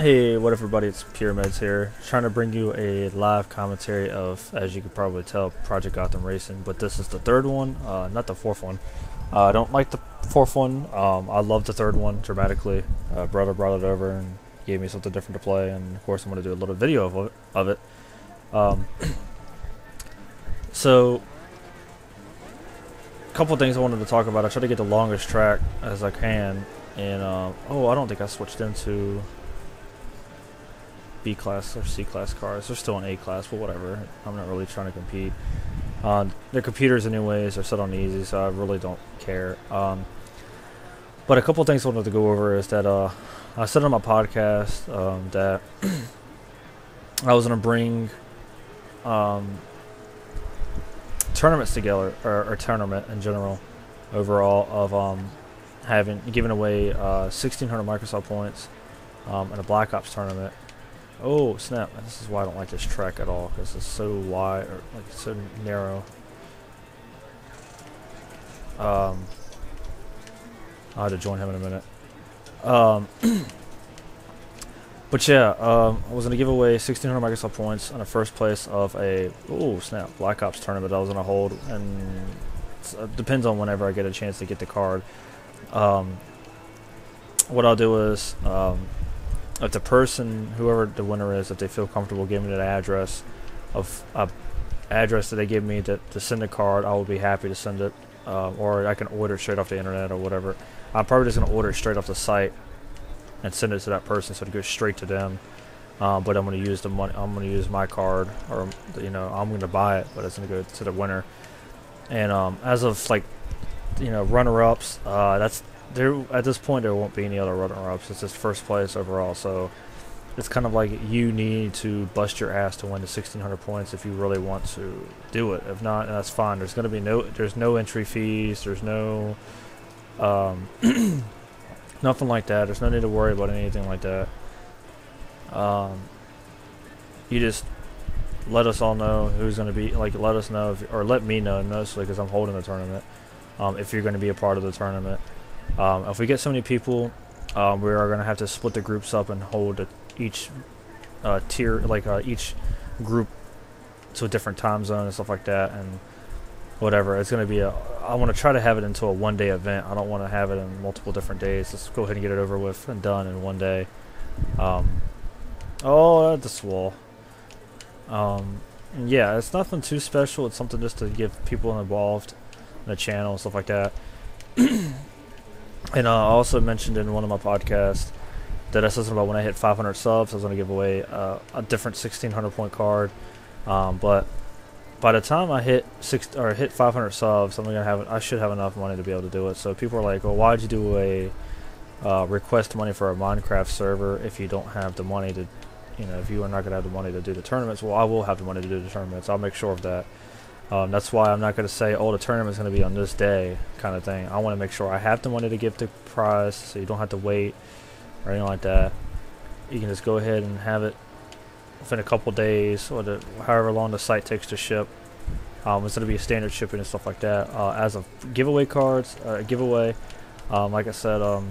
Hey, what up, everybody? It's Pyramids here, trying to bring you a live commentary of, as you could probably tell, Project Gotham Racing. But this is the third one, not the fourth one. I don't like the fourth one. I love the third one dramatically. Brother brought it over and gave me something different to play, and of course, I'm going to do a little video of it. Um, so, a couple things I wanted to talk about. I try to get the longest track as I can, and oh, I don't think I switched into B class or C class cars. They're still in A class, but whatever. I'm not really trying to compete. Their computers, anyways, are set on easy, so I really don't care. But a couple things I wanted to go over is that I said on my podcast that I was going to bring tournaments together, or tournament in general, overall, of giving away 1,600 Microsoft points in a Black Ops tournament. Oh snap! This is why I don't like this track at all, because it's so wide, or like so narrow. I'll have to join him in a minute. But yeah, I was gonna give away 1,600 Microsoft points in the first place of a Black Ops tournament I was gonna hold, and it depends on whenever I get a chance to get the card. What I'll do is, if the person, whoever the winner is, if they feel comfortable giving me the address that they give me to send the card, I will be happy to send it, or I can order it straight off the internet or whatever. I'm probably just gonna order it straight off the site and send it to that person, so it goes straight to them. But I'm gonna use the money. I'm gonna use my card, or I'm gonna buy it, but it's gonna go to the winner. And as of runner-ups, that's. There at this point there won't be any other runner-ups. It's just first place overall, so it's kind of like you need to bust your ass to win the 1,600 points if you really want to do it. If not, that's fine. There's no entry fees. There's no nothing like that. There's no need to worry about anything like that. You just let us all know who's going to be, let us know or let me know mostly, because I'm holding the tournament. If you're going to be a part of the tournament. If we get so many people, we are going to have to split the groups up and hold each tier, each group to a different time zone and stuff like that, and whatever. It's going to be I want to try to have it into a one-day event. I don't want to have it in multiple different days. Let's go ahead and get it over with and done in one day. Oh, that's wall. Yeah, it's nothing too special. It's something just to give people involved in the channel and stuff like that. And I also mentioned in one of my podcasts that I said something about when I hit 500 subs, I was going to give away a different 1,600 point card. But by the time I hit 500 subs, I should have enough money to be able to do it. So people are like, "Well, why'd you do a request money for a Minecraft server if you don't have the money to, if you are not going to have the money to do the tournaments?" Well, I will have the money to do the tournaments. I'll make sure of that. That's why I'm not going to say, oh, the tournament's going to be on this day kind of thing. I want to make sure I have the money to give the prize, so you don't have to wait or anything like that. You can just go ahead and have it within a couple days, or however long the site takes to ship. It's going to be a standard shipping and stuff like that. As of giveaway cards, like I said,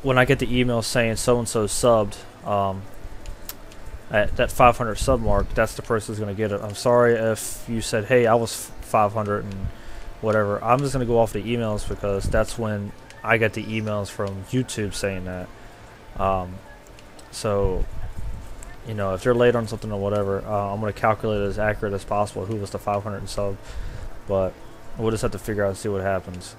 when I get the email saying so-and-so subbed, at that 500 sub mark, that's the person who's going to get it. I'm sorry if you said, hey, I was 500 and whatever. I'm just going to go off the emails, because that's when I get the emails from YouTube saying that. So, if they're late on something or whatever, I'm going to calculate it as accurate as possible who was the 500 sub. But we'll just have to figure out and see what happens.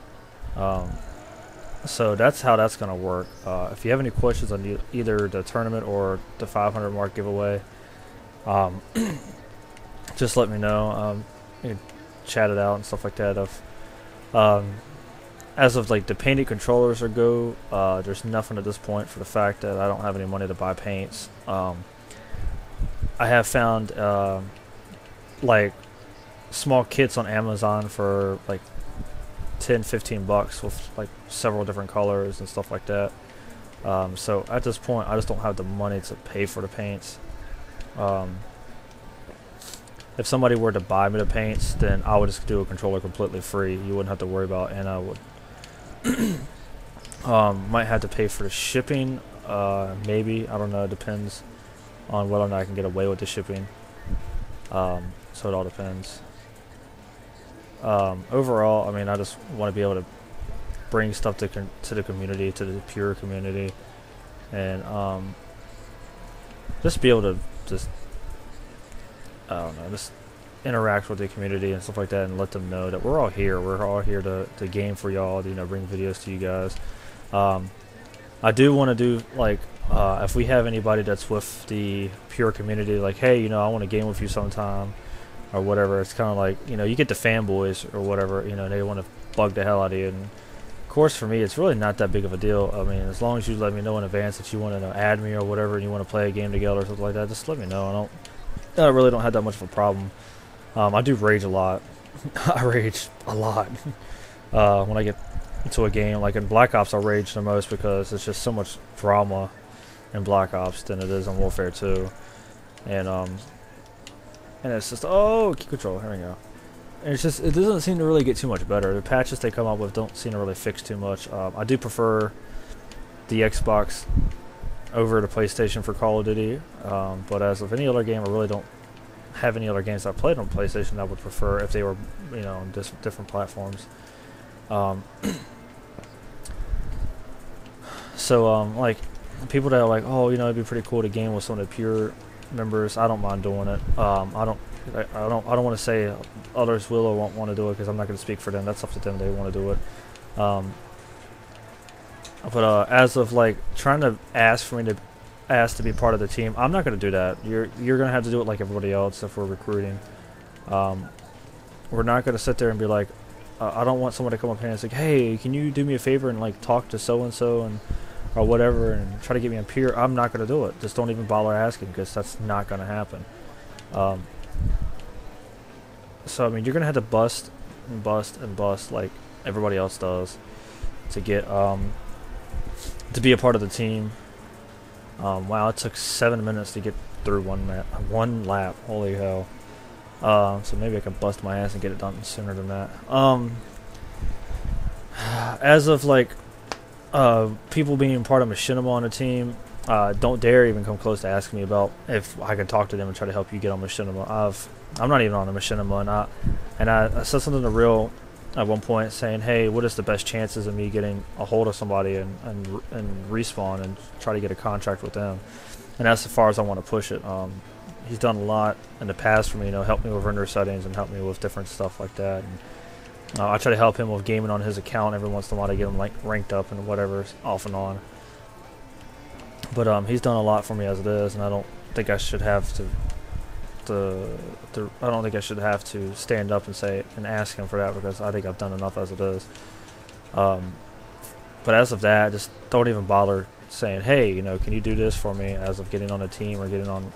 So that's how that's going to work. If you have any questions on either the tournament or the 500 mark giveaway, just let me know. You can chat it out and stuff like that. As of the painted controllers there's nothing at this point, for the fact that I don't have any money to buy paints. I have found small kits on Amazon for 10-15 bucks with several different colors and stuff like that. So at this point, I just don't have the money to pay for the paints. If somebody were to buy me the paints, then I would just do a controller completely free. You wouldn't have to worry about, and I would might have to pay for the shipping Maybe, I don't know. It depends on whether or not I can get away with the shipping. So it all depends. Overall, I mean, I just want to be able to bring stuff to the community, to the pure community, and just be able to just, I don't know, just interact with the community and stuff like that, and let them know that we're all here. We're all here to game for y'all, you know, bring videos to you guys. I do want to do, like, if we have anybody that's with the pure community, like, hey, you know, I want to game with you sometime, or whatever. It's kind of like, you know, you get the fanboys or whatever, you know, they want to bug the hell out of you. And of course, for me, it's really not that big of a deal. I mean, as long as you let me know in advance that you want to add me or whatever, and you want to play a game together or something like that, just let me know. I really don't have that much of a problem. I do rage a lot. I rage a lot when I get into a game. Like in Black Ops, I rage the most because it's just so much drama in Black Ops than it is in Warfare 2. And it's just, oh, key control, here we go. And it's just, it doesn't seem to really get too much better. The patches they come up with don't seem to really fix too much. I do prefer the Xbox over the PlayStation for Call of Duty. But as of any other game, I really don't have any other games I played on PlayStation that I would prefer if they were, you know, on different platforms. Like, people that are like, oh, you know, it'd be pretty cool to game with some of the pure members, I don't mind doing it. I don't want to say others will or won't want to do it, because I'm not going to speak for them. That's up to them. They want to do it. But as of like trying to ask to be part of the team, I'm not going to do that. You're going to have to do it like everybody else if we're recruiting. We're not going to sit there and be like, I don't want someone to come up here and say, hey, can you do me a favor and like talk to so and so and or whatever, and try to get me on peer. I'm not going to do it. Just don't even bother asking, because that's not going to happen. So I mean, you're going to have to bust and bust and bust like everybody else does to get to be a part of the team. Wow, it took 7 minutes to get through one lap. Holy hell. So maybe I can bust my ass and get it done sooner than that. As of like people being part of Machinima on the team, don't dare even come close to asking me about if I can talk to them and try to help you get on Machinima. I'm not even on a Machinima, and I said something to Real at one point saying, hey, what is the best chances of me getting a hold of somebody and Respawn and try to get a contract with them? And that's as far as I want to push it. He's done a lot in the past for me, you know, helped me with render settings and helped me with different stuff like that. And I try to help him with gaming on his account every once in a while to get him like ranked up and whatever, off and on. But he's done a lot for me as it is, and I don't think I should have to I don't think I should have to stand up and say and ask him for that, because I think I've done enough as it is. But as of that, just don't even bother saying, hey, you know, can you do this for me, as of getting on a team or getting on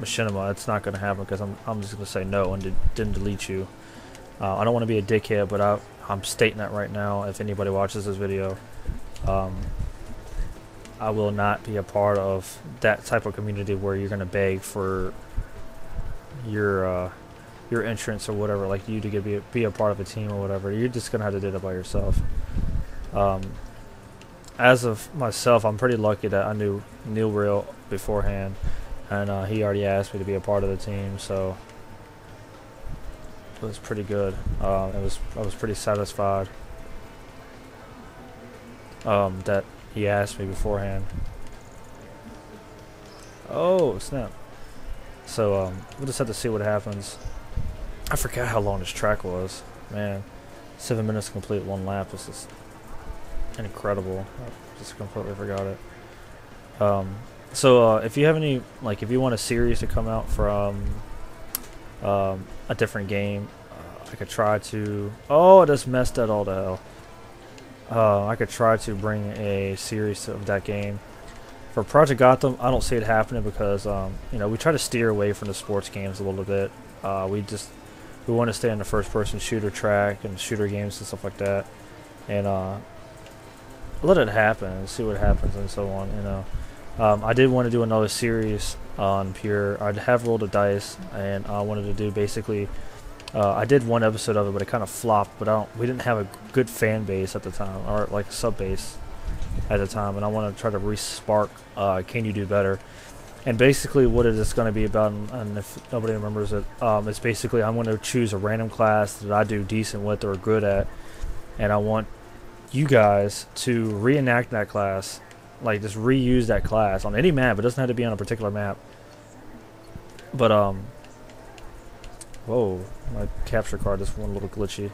Machinima. It's not going to happen, because I'm just going to say no and didn't delete you. I don't want to be a dickhead, but I'm stating that right now. If anybody watches this video, I will not be a part of that type of community where you're going to beg for your entrance or whatever, like you to be a part of a team or whatever. You're just going to have to do that by yourself. As of myself, I'm pretty lucky that I knew Neil Real beforehand, and he already asked me to be a part of the team, so it was pretty good. I was pretty satisfied that he asked me beforehand. Oh snap! So we'll just have to see what happens. I forgot how long this track was. Man, 7 minutes to complete one lap is just incredible. I just completely forgot it. So if you have any, like, if you want a series to come out from a different game, I could try to. Oh, I just messed that all to hell. I could try to bring a series of that game. For Project Gotham, I don't see it happening, because you know, we try to steer away from the sports games a little bit. We want to stay on the first-person shooter track and shooter games and stuff like that, and let it happen and see what happens and so on. You know, I did want to do another series on Pure. I have rolled the dice, and I wanted to do basically. I did one episode of it, but it kind of flopped. But we didn't have a good fan base at the time, or like sub base. at the time, and I want to try to re-spark Can You Do Better. And basically what it is going to be about, and if nobody remembers it, it's basically I'm going to choose a random class that I do decent with or good at, and I want you guys to reenact that class, like just reuse that class on any map. It doesn't have to be on a particular map. But whoa, my capture card just went a little glitchy.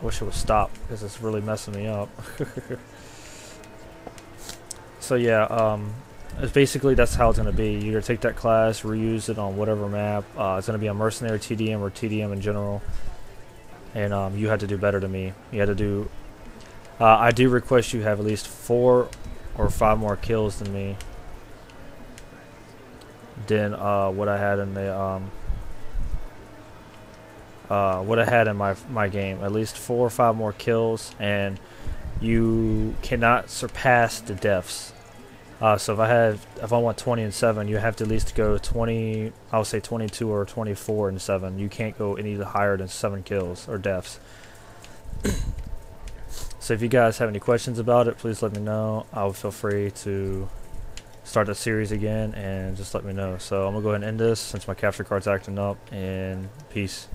Wish it would stop because it's really messing me up. So yeah, it's basically that's how it's gonna be. You're gonna take that class, reuse it on whatever map. It's gonna be a mercenary TDM or TDM in general, and you had to do better than me. You had to do. I do request you have at least 4 or 5 more kills than me. Than what I had in the what I had in my game. At least 4 or 5 more kills, and you cannot surpass the deaths. So if I want 20 and 7, you have to at least go 20. I would say 22 or 24 and 7. You can't go any higher than 7 kills or deaths. So if you guys have any questions about it, please let me know. I will feel free to start the series again and just let me know. So I'm gonna go ahead and end this since my capture card's acting up, and peace.